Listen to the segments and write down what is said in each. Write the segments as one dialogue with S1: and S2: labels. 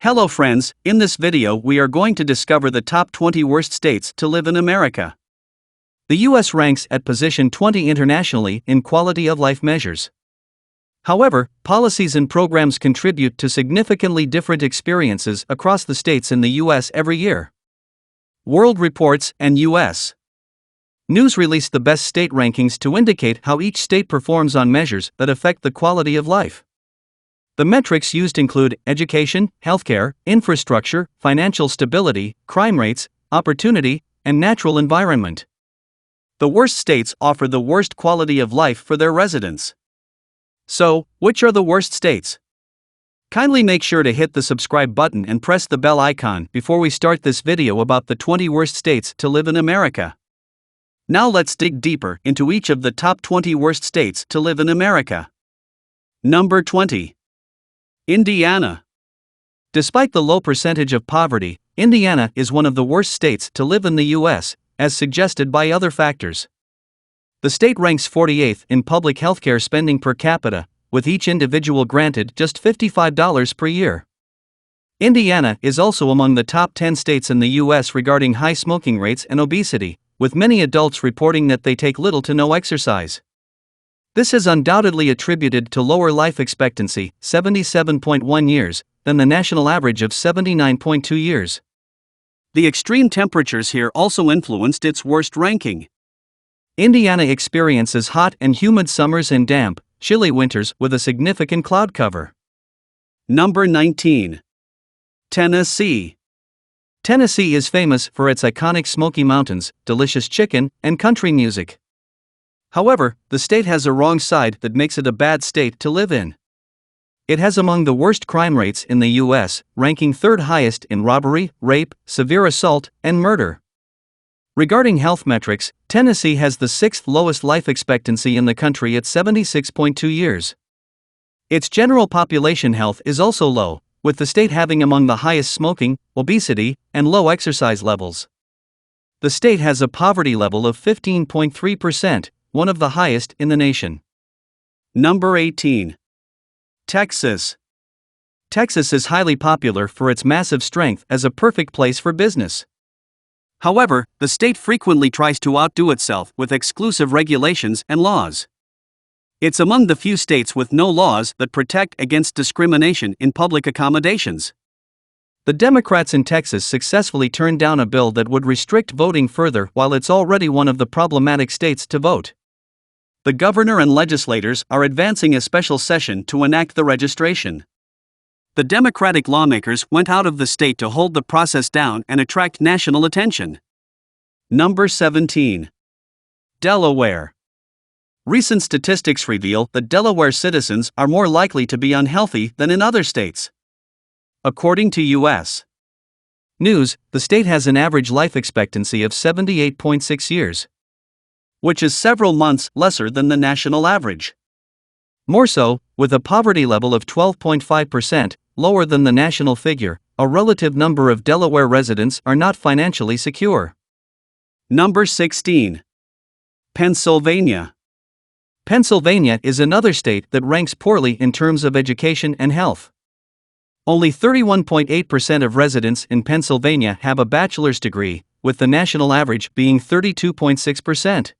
S1: Hello friends, in this video we are going to discover the top 20 worst states to live in America. The U.S. ranks at position 20 internationally in quality of life measures. However, policies and programs contribute to significantly different experiences across the states in the U.S. every year. World Reports and U.S. News released the best state rankings to indicate how each state performs on measures that affect the quality of life. The metrics used include education, healthcare, infrastructure, financial stability, crime rates, opportunity, and natural environment. The worst states offer the worst quality of life for their residents. So, which are the worst states? Kindly make sure to hit the subscribe button and press the bell icon before we start this video about the 20 worst states to live in America. Now let's dig deeper into each of the top 20 worst states to live in America. Number 20. Indiana. Despite the low percentage of poverty, Indiana is one of the worst states to live in the U.S., as suggested by other factors. The state ranks 48th in public healthcare spending per capita, with each individual granted just $55 per year. Indiana is also among the top 10 states in the U.S. regarding high smoking rates and obesity, with many adults reporting that they take little to no exercise. This is undoubtedly attributed to lower life expectancy, 77.1 years, than the national average of 79.2 years. The extreme temperatures here also influenced its worst ranking. Indiana experiences hot and humid summers and damp, chilly winters with a significant cloud cover. Number 19. Tennessee. Tennessee is famous for its iconic Smoky Mountains, delicious chicken, and country music. However, the state has a wrong side that makes it a bad state to live in. It has among the worst crime rates in the U.S., ranking third highest in robbery, rape, severe assault, and murder. Regarding health metrics, Tennessee has the sixth lowest life expectancy in the country at 76.2 years. Its general population health is also low, with the state having among the highest smoking, obesity, and low exercise levels. The state has a poverty level of 15.3%, one of the highest in the nation. Number 18. Texas. Texas is highly popular for its massive strength as a perfect place for business. However, the state frequently tries to outdo itself with exclusive regulations and laws. It's among the few states with no laws that protect against discrimination in public accommodations. The Democrats in Texas successfully turned down a bill that would restrict voting further while it's already one of the problematic states to vote. The governor and legislators are advancing a special session to enact the registration. The Democratic lawmakers went out of the state to hold the process down and attract national attention. Number 17. Delaware. Recent statistics reveal that Delaware citizens are more likely to be unhealthy than in other states. According to U.S. News, the state has an average life expectancy of 78.6 years, which is several months lesser than the national average. More so, with a poverty level of 12.5%, lower than the national figure, a relative number of Delaware residents are not financially secure. Number 16. Pennsylvania. Pennsylvania is another state that ranks poorly in terms of education and health. Only 31.8% of residents in Pennsylvania have a bachelor's degree, with the national average being 32.6%.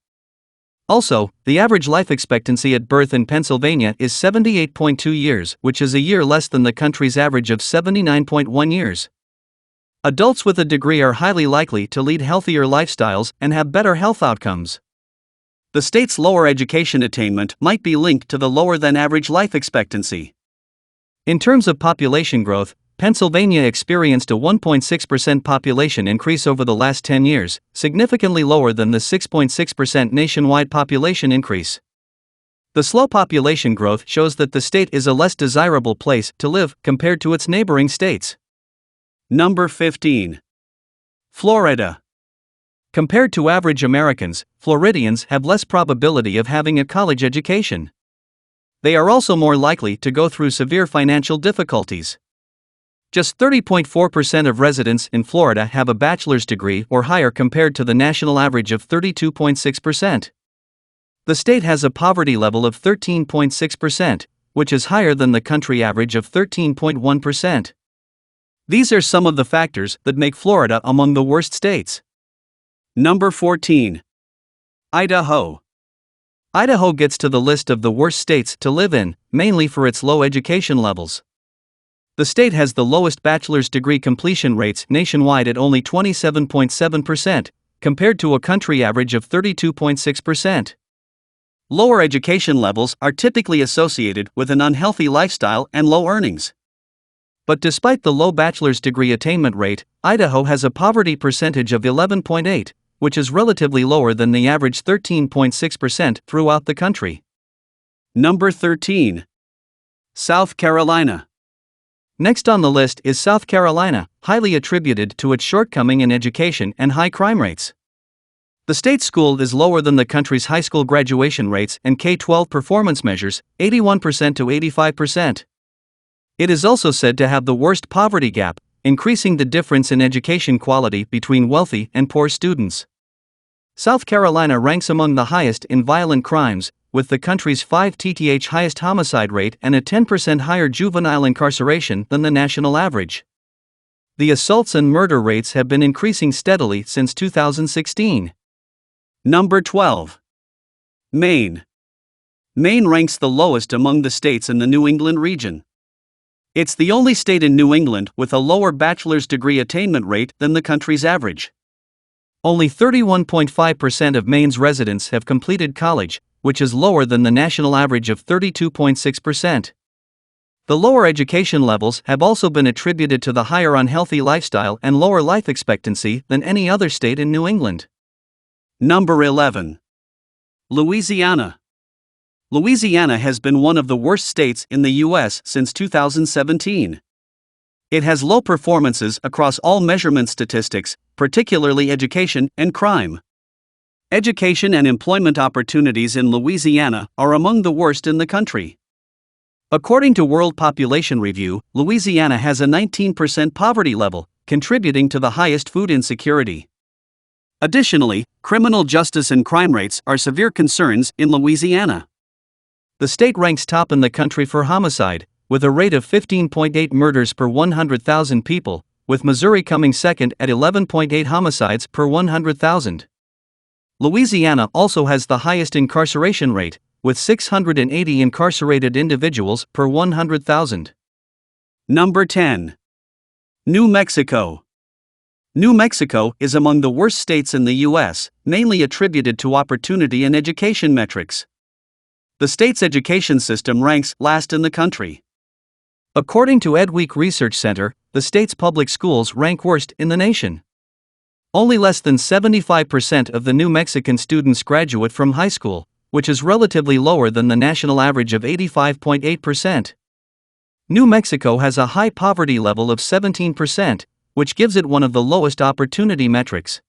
S1: Also, the average life expectancy at birth in Pennsylvania is 78.2 years, which is a year less than the country's average of 79.1 years. Adults with a degree are highly likely to lead healthier lifestyles and have better health outcomes. The state's lower education attainment might be linked to the lower than average life expectancy. In terms of population growth, Pennsylvania experienced a 1.6% population increase over the last 10 years, significantly lower than the 6.6% nationwide population increase. The slow population growth shows that the state is a less desirable place to live compared to its neighboring states. Number 15. Florida. Compared to average Americans, Floridians have less probability of having a college education. They are also more likely to go through severe financial difficulties. Just 30.4% of residents in Florida have a bachelor's degree or higher compared to the national average of 32.6%. The state has a poverty level of 13.6%, which is higher than the country average of 13.1%. These are some of the factors that make Florida among the worst states. Number 14. Idaho. Idaho gets to the list of the worst states to live in, mainly for its low education levels. The state has the lowest bachelor's degree completion rates nationwide at only 27.7%, compared to a country average of 32.6%. Lower education levels are typically associated with an unhealthy lifestyle and low earnings. But despite the low bachelor's degree attainment rate, Idaho has a poverty percentage of 11.8%, which is relatively lower than the average 13.6% throughout the country. Number 13. South Carolina. Next on the list is South Carolina, highly attributed to its shortcoming in education and high crime rates. The state school is lower than the country's high school graduation rates and K-12 performance measures, 81% to 85%. It is also said to have the worst poverty gap, increasing the difference in education quality between wealthy and poor students. South Carolina ranks among the highest in violent crimes, with the country's 5th highest homicide rate and a 10% higher juvenile incarceration than the national average. The assaults and murder rates have been increasing steadily since 2016. Number 12. Maine. Maine ranks the lowest among the states in the New England region. It's the only state in New England with a lower bachelor's degree attainment rate than the country's average. Only 31.5% of Maine's residents have completed college, which is lower than the national average of 32.6%. The lower education levels have also been attributed to the higher unhealthy lifestyle and lower life expectancy than any other state in New England. Number 11. Louisiana. Louisiana has been one of the worst states in the U.S. since 2017. It has low performances across all measurement statistics, particularly education and crime. Education and employment opportunities in Louisiana are among the worst in the country. According to World Population Review, Louisiana has a 19% poverty level, contributing to the highest food insecurity. Additionally, criminal justice and crime rates are severe concerns in Louisiana. The state ranks top in the country for homicide, with a rate of 15.8 murders per 100,000 people, with Missouri coming second at 11.8 homicides per 100,000. Louisiana also has the highest incarceration rate, with 680 incarcerated individuals per 100,000. Number 10. New Mexico. New Mexico is among the worst states in the U.S., mainly attributed to opportunity and education metrics. The state's education system ranks last in the country. According to EdWeek Research Center, the state's public schools rank worst in the nation. Only less than 75% of the New Mexican students graduate from high school, which is relatively lower than the national average of 85.8%. New Mexico has a high poverty level of 17%, which gives it one of the lowest opportunity metrics.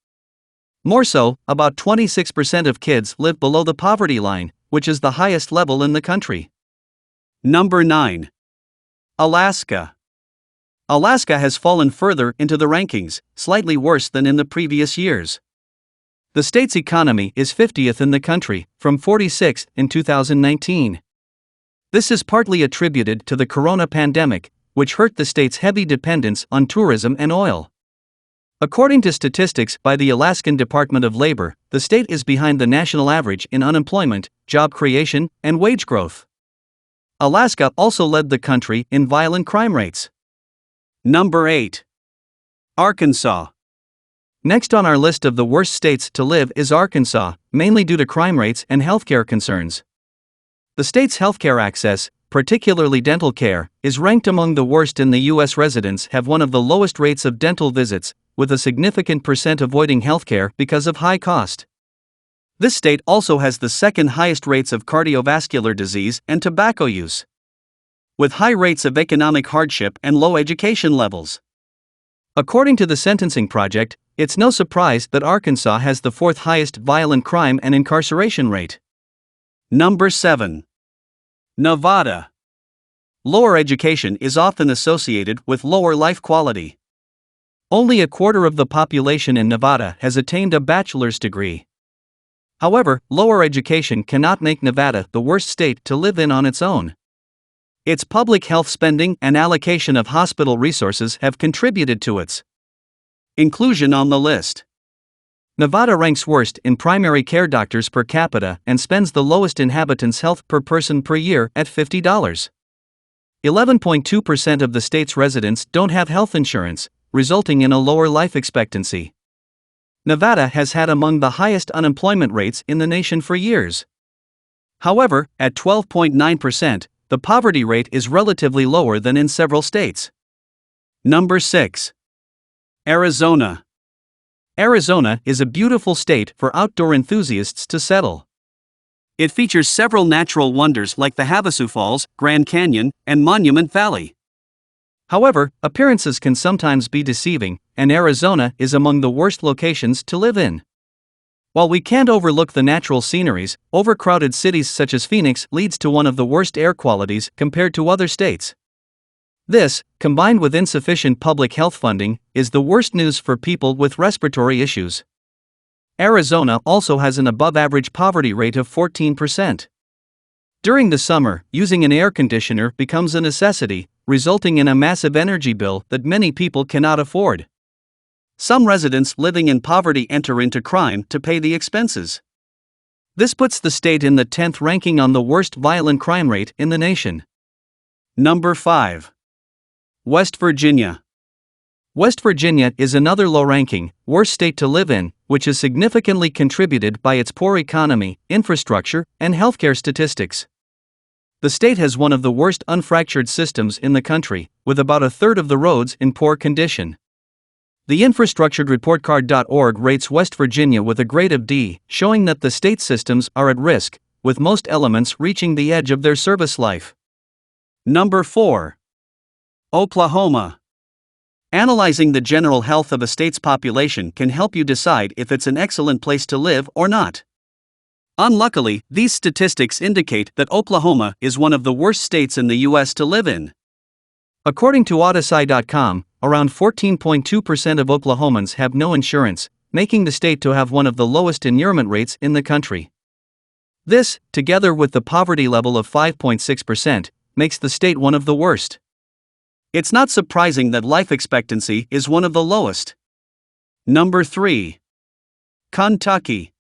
S1: More so, about 26% of kids live below the poverty line, which is the highest level in the country. Number 9. Alaska. Alaska has fallen further into the rankings, slightly worse than in the previous years. The state's economy is 50th in the country, from 46th in 2019. This is partly attributed to the corona pandemic, which hurt the state's heavy dependence on tourism and oil. According to statistics by the Alaskan Department of Labor, the state is behind the national average in unemployment, job creation, and wage growth. Alaska also led the country in violent crime rates. Number 8. Arkansas. Next on our list of the worst states to live is Arkansas, mainly due to crime rates and healthcare concerns. The state's healthcare access, particularly dental care, is ranked among the worst in the U.S. Residents have one of the lowest rates of dental visits, with a significant percent avoiding healthcare because of high cost. This state also has the second highest rates of cardiovascular disease and tobacco use, with high rates of economic hardship and low education levels. According to the Sentencing Project, it's no surprise that Arkansas has the fourth highest violent crime and incarceration rate. Number 7. Nevada. Lower education is often associated with lower life quality. Only a quarter of the population in Nevada has attained a bachelor's degree. However, lower education cannot make Nevada the worst state to live in on its own. Its public health spending and allocation of hospital resources have contributed to its inclusion on the list. Nevada ranks worst in primary care doctors per capita and spends the lowest inhabitants' health per person per year at $50. 11.2% of the state's residents don't have health insurance, resulting in a lower life expectancy. Nevada has had among the highest unemployment rates in the nation for years. However, at 12.9%, the poverty rate is relatively lower than in several states. Number 6. Arizona. Arizona is a beautiful state for outdoor enthusiasts to settle. It features several natural wonders like the Havasu Falls, Grand Canyon, and Monument Valley. However, appearances can sometimes be deceiving, and Arizona is among the worst locations to live in. While we can't overlook the natural sceneries, overcrowded cities such as Phoenix leads to one of the worst air qualities compared to other states. This, combined with insufficient public health funding, is the worst news for people with respiratory issues. Arizona also has an above-average poverty rate of 14%. During the summer, using an air conditioner becomes a necessity, resulting in a massive energy bill that many people cannot afford. Some residents living in poverty enter into crime to pay the expenses. This puts the state in the 10th ranking on the worst violent crime rate in the nation. Number 5. West Virginia. West Virginia is another low-ranking, worst state to live in, which is significantly contributed by its poor economy, infrastructure, and healthcare statistics. The state has one of the worst unfractured systems in the country, with about a third of the roads in poor condition. The infrastructurereportcard.org rates West Virginia with a grade of D, showing that the state systems are at risk, with most elements reaching the edge of their service life. Number 4. Oklahoma. Analyzing the general health of a state's population can help you decide if it's an excellent place to live or not. Unluckily, these statistics indicate that Oklahoma is one of the worst states in the U.S. to live in. According to Odyssey.com, around 14.2% of Oklahomans have no insurance, making the state to have one of the lowest inurement rates in the country. This, together with the poverty level of 5.6%, makes the state one of the worst. It's not surprising that life expectancy is one of the lowest. Number 3. Kentucky.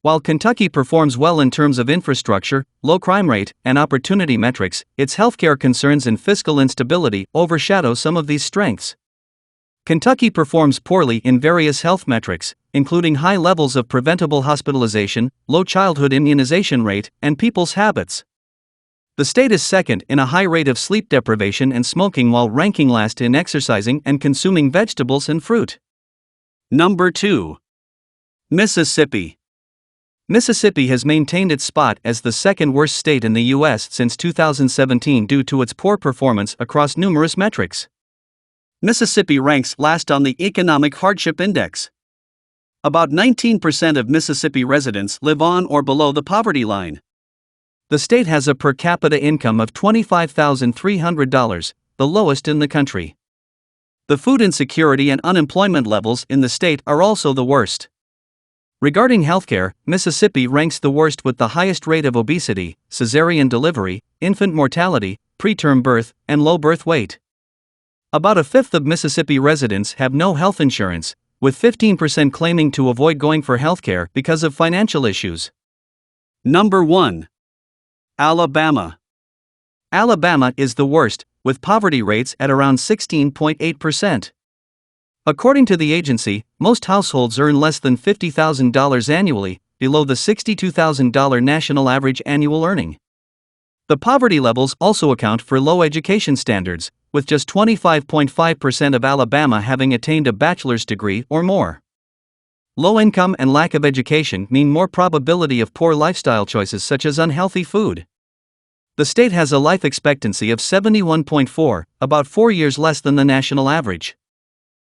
S1: While Kentucky performs well in terms of infrastructure, low crime rate, and opportunity metrics, its healthcare concerns and fiscal instability overshadow some of these strengths. Kentucky performs poorly in various health metrics, including high levels of preventable hospitalization, low childhood immunization rate, and people's habits. The state is second in a high rate of sleep deprivation and smoking, while ranking last in exercising and consuming vegetables and fruit. Number 2. Mississippi. Mississippi has maintained its spot as the second worst state in the U.S. since 2017 due to its poor performance across numerous metrics. Mississippi ranks last on the Economic Hardship Index. About 19% of Mississippi residents live on or below the poverty line. The state has a per capita income of $25,300, the lowest in the country. The food insecurity and unemployment levels in the state are also the worst. Regarding healthcare, Mississippi ranks the worst with the highest rate of obesity, cesarean delivery, infant mortality, preterm birth, and low birth weight. About a fifth of Mississippi residents have no health insurance, with 15% claiming to avoid going for healthcare because of financial issues. Number 1. Alabama. Alabama is the worst, with poverty rates at around 16.8%. According to the agency, most households earn less than $50,000 annually, below the $62,000 national average annual earning. The poverty levels also account for low education standards, with just 25.5% of Alabama having attained a bachelor's degree or more. Low income and lack of education mean more probability of poor lifestyle choices such as unhealthy food. The state has a life expectancy of 71.4, about 4 years less than the national average.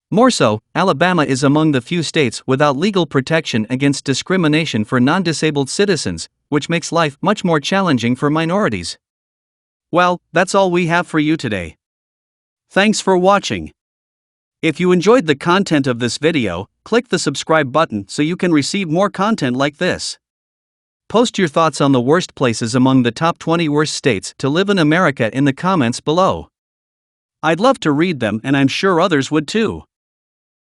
S1: More so, Alabama is among the few states without legal protection against discrimination for non-disabled citizens, which makes life much more challenging for minorities. Well, that's all we have for you today. Thanks for watching. If you enjoyed the content of this video, click the subscribe button so you can receive more content like this. Post your thoughts on the worst places among the top 20 worst states to live in America in the comments below. I'd love to read them, and I'm sure others would too.